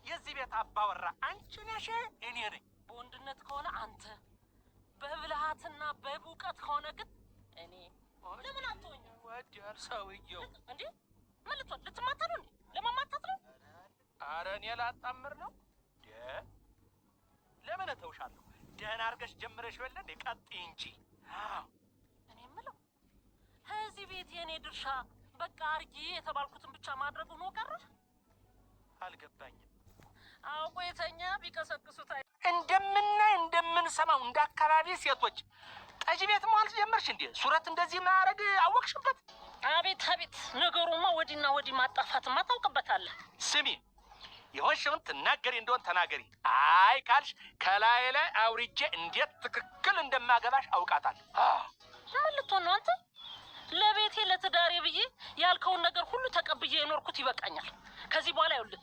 የዚህ ቤት አባወራ አንቺ ነሽ እኔ ነኝ። በወንድነት ከሆነ አንተ፣ በብልሃትና በቡቀት ከሆነ ግን እኔ። ለምን አትሆኝ? ወዲያር ሰውየው እንዴ ምን ልትሆን? ልትማታ ነው እንዴ? ለማማታት ነው? ኧረ እኔ ላጣምር ነው። ለምን እተውሻለሁ? ደህና አድርገሽ ጀምረሽ በለ እንዴ? ቀጥይ እንጂ። እኔ የምለው ከዚህ ቤት የኔ ድርሻ በቃ አርጊ የተባልኩትን ብቻ ማድረጉ ነው ቀረ? አልገባኝም። አውቆ የተኛ ቢቀሰቅሱት እንደምናይ እንደምንሰማው እንደ አካባቢ ሴቶች ጠጅ ቤት መዋል ጀመርሽ እንዴ? ሱረት እንደዚህ ማረግ አወቅሽበት? አቤት አቤት፣ ነገሩማ ወዲና ወዲ ማጣፋትማ ታውቅበታለህ። ስሚ፣ የሆንሽውን ትናገሪ እንደሆን ተናገሪ። አይ ካልሽ ከላይ ላይ አውርጄ እንዴት ትክክል እንደማገባሽ አውቃታለሁ። ምን ልትሆን ነው አንተ? ለቤቴ ለትዳሬ ብዬ ያልከውን ነገር ሁሉ ተቀብዬ የኖርኩት ይበቃኛል። ከዚህ በኋላ ይኸውልህ